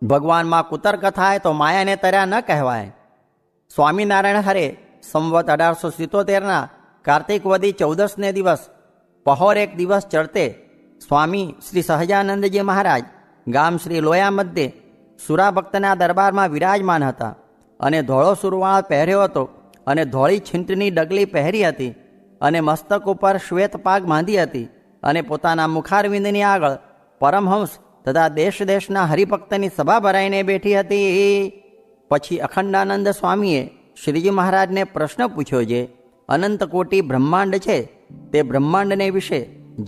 ભગવાનમાં કુતર્ક થાય તો માયાને તર્યા ન કહેવાય. સ્વામિનારાયણ હરે સંવત 1877 કાર્તિક વદી 14ને દિવસ પહોર એક દિવસ ચડતે સ્વામી શ્રી સહજાનંદજી મહારાજ ગામ શ્રી લોયા મધ્યે સુરાભક્તના દરબારમાં વિરાજમાન હતા અને ધોળો સુરવાળ પહેર્યો હતો અને ધોળી છીંટની ડગલી પહેરી હતી અને મસ્તક ઉપર શ્વેત પાગ બાંધી હતી અને પોતાના મુખારવિંદની આગળ પરમહંસ તથા દેશ દેશના હરિભક્તની સભા ભરાઈને બેઠી હતી. પછી અખંડાનંદ સ્વામીએ શ્રીજી મહારાજને પ્રશ્ન પૂછ્યો, જે અનંત કોટી બ્રહ્માંડ છે તે બ્રહ્માંડને વિશે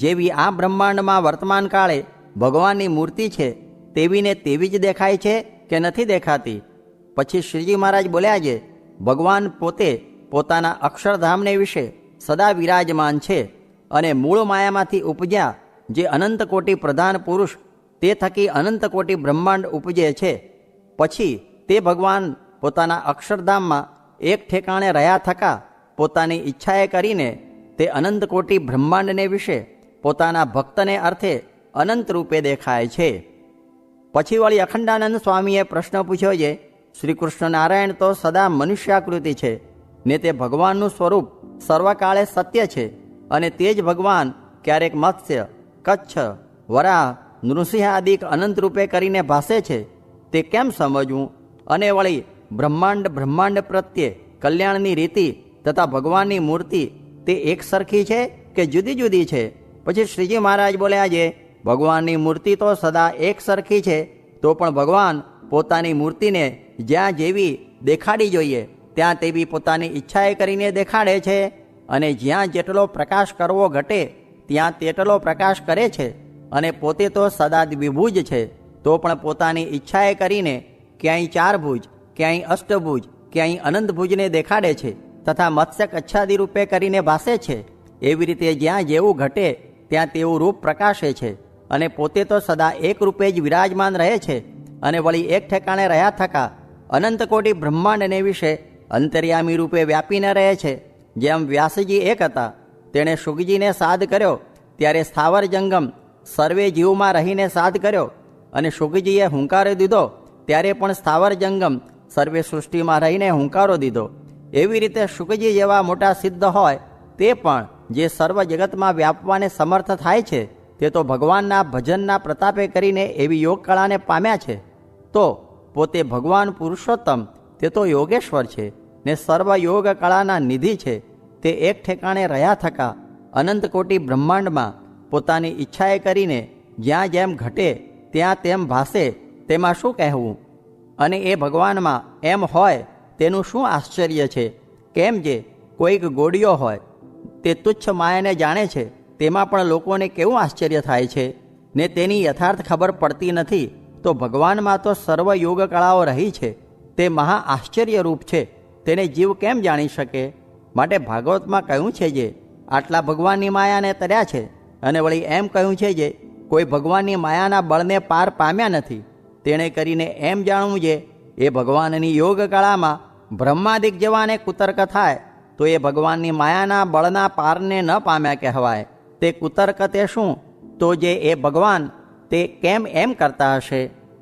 જેવી આ બ્રહ્માંડમાં વર્તમાન કાળે ભગવાનની મૂર્તિ છે તેવી ને તેવી જ દેખાય છે કે નથી દેખાતી? પછી શ્રીજી મહારાજ બોલ્યા, છે ભગવાન પોતે પોતાના અક્ષરધામને વિશે સદા વિરાજમાન છે અને મૂળ માયામાંથી ઉપજ્યા જે અનંત કોટી પ્રધાન પુરુષ તે થકી અનંત કોટી બ્રહ્માંડ ઉપજે છે. પછી તે ભગવાન પોતાના અક્ષરધામમાં એક ઠેકાણે રહ્યા થકા પોતાની ઈચ્છાએ કરીને તે અનંત કોટી બ્રહ્માંડને વિશે પોતાના ભક્તને અર્થે અનંત રૂપે દેખાય છે. પછી વળી અખંડાનંદ સ્વામીએ પ્રશ્ન પૂછ્યો, છે શ્રી કૃષ્ણ નારાયણ તો સદા મનુષ્યાકૃતિ છે ને તે ભગવાનનું સ્વરૂપ સર્વકાળે સત્ય છે અને તે જ ભગવાન ક્યારેક મત્સ્ય, કચ્છ, વરાહ, નૃસિંહ આદિક અનંત રૂપે કરીને ભાસે છે, તે કેમ સમજવું? અને વળી બ્રહ્માંડ પ્રત્યે કલ્યાણની રીતિ તથા ભગવાનની મૂર્તિ તે એક સરખી છે કે જુદી જુદી છે? પછી શ્રીજી મહારાજ બોલ્યા, છે ભગવાનની મૂર્તિ તો સદા એક સરખી છે, તો પણ ભગવાન પોતાની મૂર્તિને જ્યાં જેવી દેખાડી જોઈએ ત્યાં તેવી પોતાની ઈચ્છાએ કરીને દેખાડે છે અને જ્યાં જેટલો પ્રકાશ કરવો ઘટે ત્યાં તેટલો પ્રકાશ કરે છે અને પોતે તો સદા દ્વિભુજ છે, તો પણ પોતાની ઈચ્છાએ કરીને ક્યાંય 4 ભુજ, ક્યાંય અષ્ટભુજ, ક્યાંય અનંત ભુજને દેખાડે છે તથા મત્સ્ય કચ્છાદી રૂપે કરીને ભાસે છે. એવી રીતે જ્યાં જેવું ઘટે ત્યાં તેવું રૂપ પ્રકાશે છે અને પોતે તો સદા એક રૂપે જ વિરાજમાન રહે છે અને વળી એક ઠેકાણે રહ્યા થકા અનંત કોટી બ્રહ્માંડને વિશે અંતર્યામી રૂપે વ્યાપીને રહે છે. જેમ વ્યાસજી એક હતા, તેણે શુકજીને સાધ કર્યો ત્યારે સ્થાવર જંગમ સર્વે જીવમાં રહીને સાધ કર્યો અને શુકજીએ હુંકારો દીધો ત્યારે પણ સ્થાવર જંગમ સર્વે સૃષ્ટિમાં રહીને હુંકારો દીધો. એવી રીતે શુકજી જેવા મોટા સિદ્ધ હોય તે પણ જે સર્વ જગતમાં વ્યાપવાને સમર્થ થાય છે તે તો ભગવાનના ભજનના પ્રતાપે કરીને એવી યોગ કળાને પામ્યા છે. તો પોતે ભગવાન પુરુષોત્તમ તે તો યોગેશ્વર છે ને સર્વ યોગ કળાના નિધિ છે. તે એક ઠેકાણે રહ્યા થકા અનંત કોટી બ્રહ્માંડમાં પોતાની ઈચ્છાએ કરીને જ્યાં જેમ ઘટે ત્યાં તેમ ભાસે, તેમાં શું કહેવું? અને એ ભગવાનમાં એમ હોય તેનું શું આશ્ચર્ય છે? કેમ જે કોઈક ગોળીઓ હોય તે તુચ્છ માયાને જાણે છે તેમાં પણ લોકોને કેવું આશ્ચર્ય થાય છે ને તેની યથાર્થ ખબર પડતી નથી, તો ભગવાનમાં તો સર્વ યોગ કળાઓ રહી છે, તે મહા આશ્ચર્યરૂપ છે, તેને જીવ કેમ જાણી શકે? માટે ભાગવતમાં કહ્યું છે, જે આટલા ભગવાનની માયાને તર્યા છે અને વળી એમ કહ્યું છે, જે કોઈ ભગવાનની માયાના બળને પાર પામ્યા નથી. તેણે કરીને એમ જાણવું, જે એ ભગવાનની યોગ કળામાં બ્રહ્માદિક જવાને કુતર્ક થાય તો એ ભગવાનની માયાના બળના પારને ન પામ્યા કહેવાય. તે કુતર્ક તે શું? તો જે એ ભગવાન તે કેમ એમ કરતા હશે?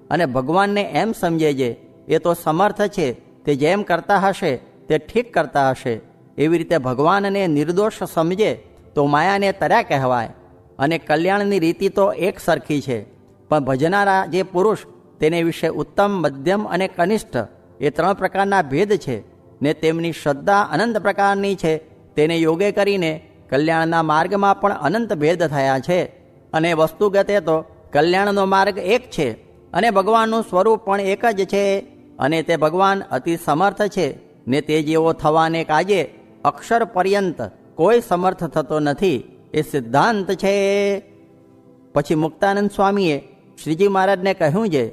અને ભગવાનને એમ સમજે, જે એ તો સમર્થ છે, તે જેમ કરતા હશે તે ઠીક કરતા હશે. એવી રીતે ભગવાનને નિર્દોષ સમજે તો માયાને તર્યા કહેવાય. અને કલ્યાણની રીતિ તો એક સરખી છે, પણ ભજનારા જે પુરુષ તેને વિશે ઉત્તમ, મધ્યમ અને કનિષ્ઠ એ 3 પ્રકારના ભેદ છે ને તેમની શ્રદ્ધા અનંત પ્રકારની છે. તેને યોગે કરીને કલ્યાણના માર્ગમાં પણ અનંત ભેદ થયા છે. અને વસ્તુગતે તો કલ્યાણનો માર્ગ એક છે અને ભગવાનનું સ્વરૂપ પણ એક જ છે અને તે ભગવાન અતિ સમર્થ છે ને તે જેવો થવાને કાજે અક્ષર પર્યંત કોઈ સમર્થ થતો નથી, એ સિદ્ધાંત છે. પછી મુક્તાનંદ સ્વામીએ શ્રીજી મહારાજને કહ્યું, છે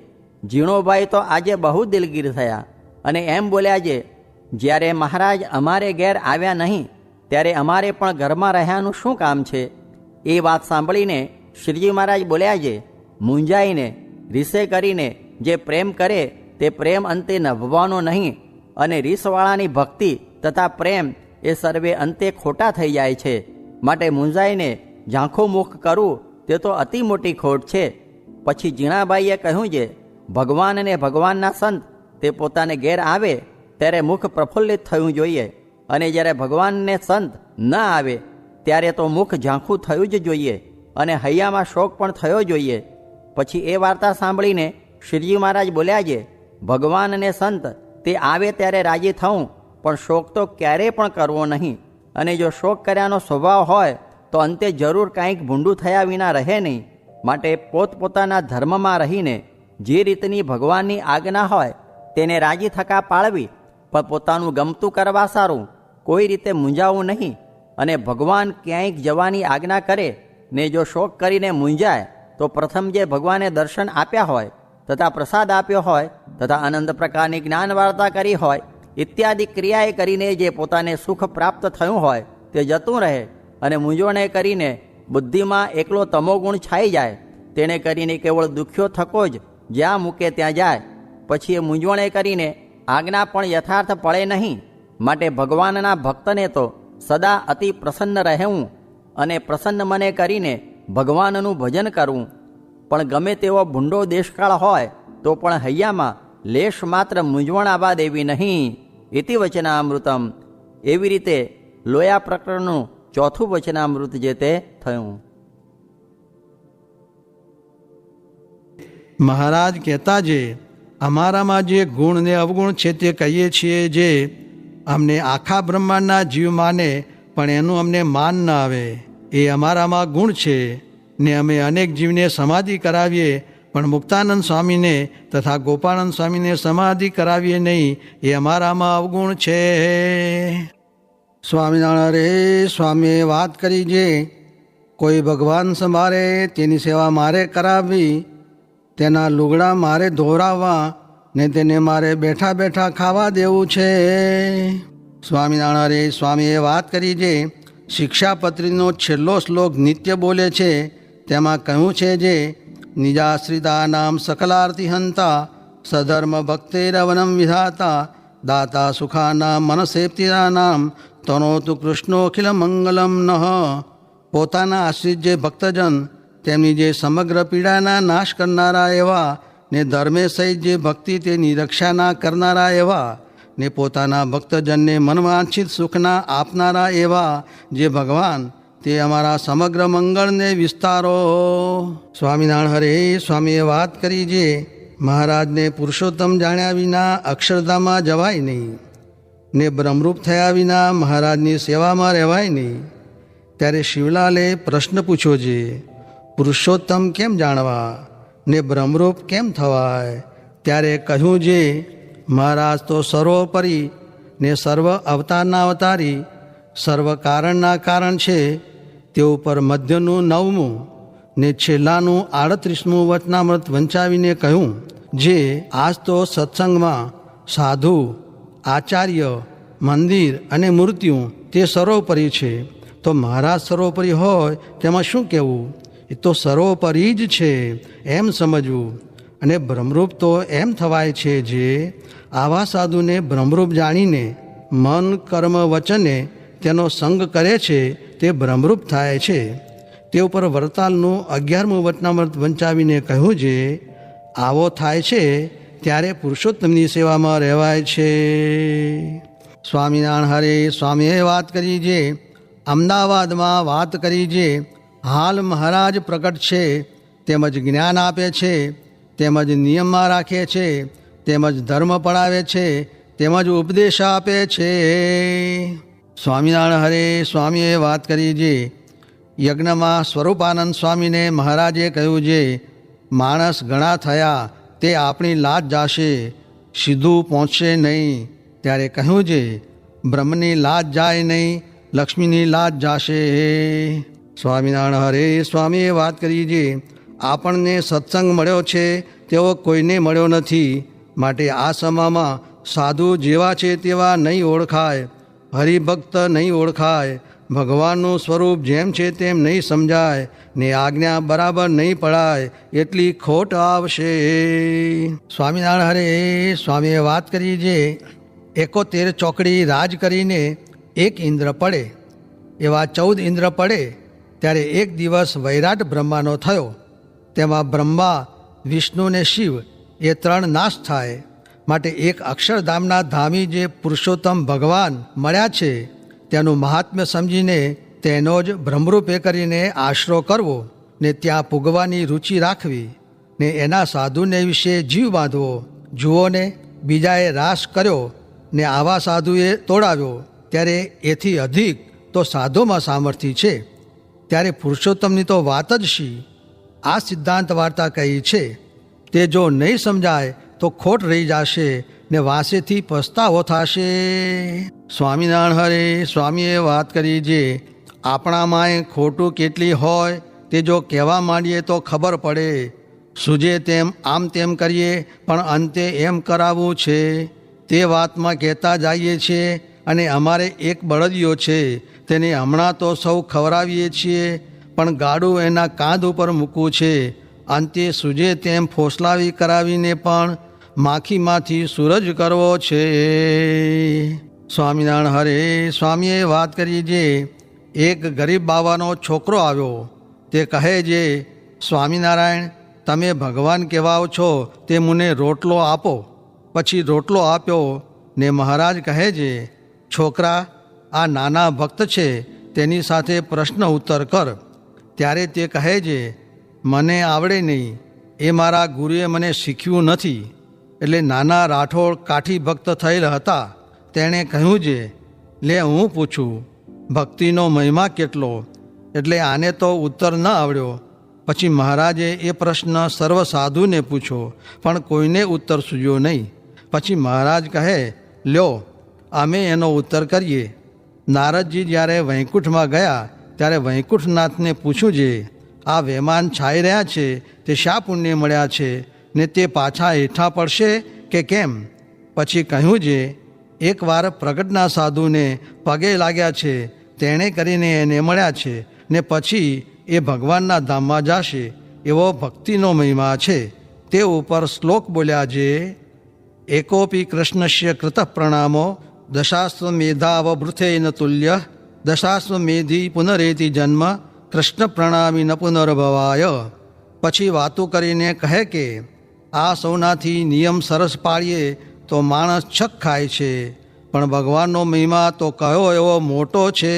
ઝીણોભાઈ તો આજે બહુ દિલગીર થયા અને એમ બોલ્યા, છે જ્યારે મહારાજ અમારે ઘેર આવ્યા નહીં ત્યારે અમારે પણ ઘરમાં રહ્યાનું શું કામ છે? એ વાત સાંભળીને શ્રીજી મહારાજ બોલ્યા, છે મૂંઝાઈને રીસે કરીને જે પ્રેમ કરે તે પ્રેમ અંતે નભવાનો નહીં અને રીસવાળાની ભક્તિ તથા પ્રેમ એ સર્વે અંતે ખોટા થઈ જાય છે. માટે મૂંઝાઈને ઝાંખું મુખ કરવું તે તો અતિ મોટી ખોટ છે. પછી જીણાબાઈએ કહ્યું, છે ભગવાન અને ભગવાનના સંત તે પોતાને ઘેર આવે ત્યારે મુખ પ્રફુલ્લિત થયું જોઈએ, અને જ્યારે ભગવાનને સંત ન આવે ત્યારે તો મુખ ઝાંખું થયું જ જોઈએ, અને હૈયામાં શોક પણ થયો જોઈએ. પછી એ વાર્તા સાંભળીને શ્રીજી મહારાજ બોલ્યા છે, ભગવાન અને સંત તે આવે ત્યારે રાજી થવું, પણ શોક તો ક્યારેય પણ કરવો નહીં. અને જો શોક કર્યાનો સ્વભાવ હોય તો અંતે જરૂર કાંઈક ભૂંડું થયા વિના રહે નહીં. માટે પોતપોતાના ધર્મમાં રહીને જે રીતની ભગવાનની આજ્ઞા હોય તેને રાજી થકા પાળવી, પણ પોતાનું ગમતું કરવા સારું, કોઈ રીતે મૂંઝાવું નહીં. અને ભગવાન ક્યાંય જવાની આજ્ઞા કરે ને જો શોક કરીને મૂંઝાય તો પ્રથમ જે ભગવાને દર્શન આપ્યા હોય તથા પ્રસાદ આપ્યો હોય તથા અનંત પ્રકારની જ્ઞાન વાર્તા કરી હોય ઇત્યાદિ ક્રિયાએ કરીને જે પોતાને સુખ પ્રાપ્ત થયું હોય તે જતું રહે, અને મૂંઝવણે કરીને બુદ્ધિમાં એકલો તમોગુણ છાઈ જાય. તેણે કરીને કેવળ દુખ્યો થકો જ જ્યાં મૂકે ત્યાં જાય. પછી એ મૂંઝવણે કરીને આજ્ઞા પણ યથાર્થ પડે નહીં. માટે ભગવાનના ભક્તને તો સદા અતિ પ્રસન્ન રહેવું અને પ્રસન્ન મને કરીને ભગવાનનું ભજન કરવું. પણ ગમે તેવો ભૂંડો દેશકાળ હોય તો પણ હૈયામાં લેશ માત્ર મૂંઝવણ આવવા દેવી નહીં. ઇતિ વચનામૃતમ. એવી રીતે લોયા પ્રકરણનું ચોથું વચનામૃત જે તે થયું. મહારાજ કહેતા જે અમારામાં જે ગુણ ને અવગુણ છે તે કહીએ છીએ, જે અમને આખા બ્રહ્માંડના જીવ માને પણ એનું અમને માન ન આવે, એ અમારામાં ગુણ છે. ને અમે અનેક જીવને સમાધિ કરાવીએ પણ મુક્તાનંદ સ્વામીને તથા ગોપાનંદ સ્વામીને સમાધિ કરાવીએ નહીં, એ અમારામાં અવગુણ છે. સ્વામિનારાયણ રે સ્વામીએ વાત કરી જે કોઈ ભગવાન સંભાળે તેની સેવા મારે કરાવવી, તેના લુગડા મારે ધોવરાવવા ને તેને મારે બેઠા બેઠા ખાવા દેવું છે. સ્વામિનારાયણ રે સ્વામીએ વાત કરી જે શિક્ષાપત્રીનો છેલ્લો શ્લોક નિત્ય બોલે છે, તેમાં કહ્યું છે જે નિજાશ્રિતા નામ સકલાર્થી હંતા સધર્મ ભક્તેરવનમ વિધાતા દાતા સુખાનામ મનસેપ્તિદાનામ તનોતુ કૃષ્ણોખિલ મંગલમ નઃ. પોતાના આશ્રિત જે ભક્તજન તેમની જે સમગ્ર પીડાના નાશ કરનારા એવા ને ધર્મે સહિત જે ભક્તિ તેની રક્ષાના કરનારા એવા ને પોતાના ભક્તજનને મનવાંછિત સુખના આપનારા એવા જે ભગવાન તે અમારા સમગ્ર મંગળને વિસ્તારો. સ્વામિનારાયણ હરે સ્વામીએ વાત કરી જે મહારાજને પુરુષોત્તમ જાણ્યા વિના અક્ષરધામમાં જવાય નહીં, ને બ્રહ્મરૂપ થયા વિના મહારાજની સેવામાં રહેવાય નહીં. ત્યારે શિવલાલે પ્રશ્ન પૂછ્યો છે, પુરુષોત્તમ કેમ જાણવા ને બ્રહ્મરૂપ કેમ થવાય? ત્યારે કહ્યું જે મહારાજ તો સર્વોપરી ને સર્વ અવતારના અવતારી સર્વ કારણના કારણ છે. તે ઉપર મધ્યનું 9મું ને છેલ્લાનું 38મું વચનામૃત વંચાવીને કહ્યું જે આજ તો સત્સંગમાં સાધુ, આચાર્ય, મંદિર અને મૂર્તિઓ તે સર્વોપરી છે. તો મહારાજ સર્વોપરી હોય તેમાં શું કહેવું? એ તો સર્વોપરી જ છે એમ સમજવું. અને બ્રહ્મરૂપ તો એમ થવાય છે જે આવા સાધુને બ્રહ્મરૂપ જાણીને મન કર્મ વચને તેનો સંગ કરે છે તે બ્રહ્મરૂપ થાય છે. તે ઉપર વરતાલનું 11મું વચનામૃત વંચાવીને કહ્યું છે, આવો થાય છે ત્યારે પુરુષોત્તમની સેવામાં રહેવાય છે. સ્વામિનારાયણ હરે સ્વામીએ વાત કરી જે અમદાવાદમાં વાત કરી જે હાલ મહારાજ પ્રગટ છે, તેમજ જ્ઞાન આપે છે, તેમજ નિયમમાં રાખે છે, તેમજ ધર્મ પડાવે છે, તેમજ ઉપદેશ આપે છે. સ્વામિનારાયણ હરે સ્વામીએ વાત કરી જે યજ્ઞમાં સ્વરૂપાનંદ સ્વામીને મહારાજે કહ્યું જે માણસ ઘણા થયા તે આપણી લાજ જાશે, સીધું પહોંચશે નહીં. ત્યારે કહ્યું છે બ્રહ્મની લાજ જાય નહીં, લક્ષ્મીની લાજ જાશે. સ્વામિનારાયણ હરે સ્વામીએ વાત કરી છે આપણને સત્સંગ મળ્યો છે તેવો કોઈને મળ્યો નથી. માટે આ સમયમાં સાધુ જેવા છે તેવા નહીં ઓળખાય, હરિભક્ત નહીં ઓળખાય, ભગવાનનું સ્વરૂપ જેમ છે તેમ નહીં સમજાય, ને આજ્ઞા બરાબર નહીં પડાય, એટલી ખોટ આવશે. સ્વામિનારાયણ હરે સ્વામીએ વાત કરી છે 71 ચોકડી રાજ કરીને એક ઇન્દ્ર પડે એવા 14 ઇન્દ્ર પડે. ત્યારે એક દિવસ વૈરાટ બ્રહ્માનો થયો. તેમાં બ્રહ્મા, વિષ્ણુ ને શિવ એ ત્રણ નાશ થાય. માટે એક અક્ષરધામના ધામી જે પુરુષોત્તમ ભગવાન મળ્યા છે તેનું મહાત્મ્ય સમજીને તેનો જ બ્રહ્મરૂપે કરીને આશરો કરવો ને ત્યાં પૂગવાની રુચિ રાખવી ને એના સાધુને વિશે જીવ બાંધવો. જુઓ ને, બીજાએ રાસ કર્યો ને આવા સાધુએ તોડાવ્યો, ત્યારે એથી અધિક તો સાધુમાં સામર્થ્ય છે. ત્યારે પુરુષોત્તમની તો વાત જ શી. આ સિદ્ધાંત વાર્તા કહી છે તે જો નહીં સમજાય તો ખોટ રહી જશે ને વાંસેથી પસ્તાવો થશે. સ્વામિનારાયણ હરે સ્વામીએ વાત કરી જે આપણામાંય ખોટું કેટલી હોય તે જો કહેવા માંડીએ તો ખબર પડે. સૂજે તેમ આમ તેમ કરીએ પણ અંતે એમ કરાવવું છે. તે વાતમાં કહેતા જઈએ છીએ અને અમારે એક બળદિયો છે તેને હમણાં તો સૌ ખવડાવીએ છીએ પણ ગાડું એના કાંધ ઉપર મૂકવું છે. અંતે સૂજે તેમ ફોસલાવી કરાવીને પણ માખીમાંથી સૂરજ કરવો છે. સ્વામિનારાયણ હરે સ્વામીએ વાત કરી જે એક ગરીબ બાવાનો છોકરો આવ્યો. તે કહે જે સ્વામિનારાયણ, તમે ભગવાન કહેવાઓ છો તે મને રોટલો આપો. પછી રોટલો આપ્યો ને મહારાજ કહે છે, છોકરા, આ નાના ભક્ત છે તેની સાથે પ્રશ્ન ઉત્તર કર. ત્યારે તે કહે છે, મને આવડે નહીં, એ મારા ગુરુએ મને શીખ્યું નથી. એટલે નાના રાઠોડ કાઠી ભક્ત થયેલ હતા. તેણે કહ્યું છે, લે હું પૂછું, ભક્તિનો મહિમા કેટલો? એટલે આને તો ઉત્તર ન આવડ્યો. પછી મહારાજે એ પ્રશ્ન સર્વ સાધુને પૂછ્યો પણ કોઈને ઉત્તર સૂઝ્યો નહીં. પછી મહારાજ કહે, લ્યો અમે એનો ઉત્તર કરીએ. નારદજી જ્યારે વૈકુંઠમાં ગયા ત્યારે વૈકુંઠનાથને પૂછ્યું છે, આ વહેમાન છાઈ રહ્યા છે તે શા પુણ્ય મળ્યા છે ને તે પાછા હેઠા પડશે કે કેમ? પછી કહ્યું છે, એકવાર પ્રગટના સાધુને પગે લાગ્યા છે તેણે કરીને એને મળ્યા છે ને પછી એ ભગવાનના ધામમાં જશે. એવો ભક્તિનો મહિમા છે. તે ઉપર શ્લોક બોલ્યા છે, એકોપી કૃષ્ણસ્ય કૃત પ્રણામો દશાશ્વમેધાવભૃથેન તુલ્ય દશાશ્વમેધી પુનરેતિ જન્મ કૃષ્ણ પ્રણામી ન પુનર્ભવાય. પછી વાતો કરીને કહે કે આ સૌનાથી નિયમ સરસ પાળીએ તો માણસ છક ખાય છે પણ ભગવાનનો મહિમા તો કયો એવો મોટો છે.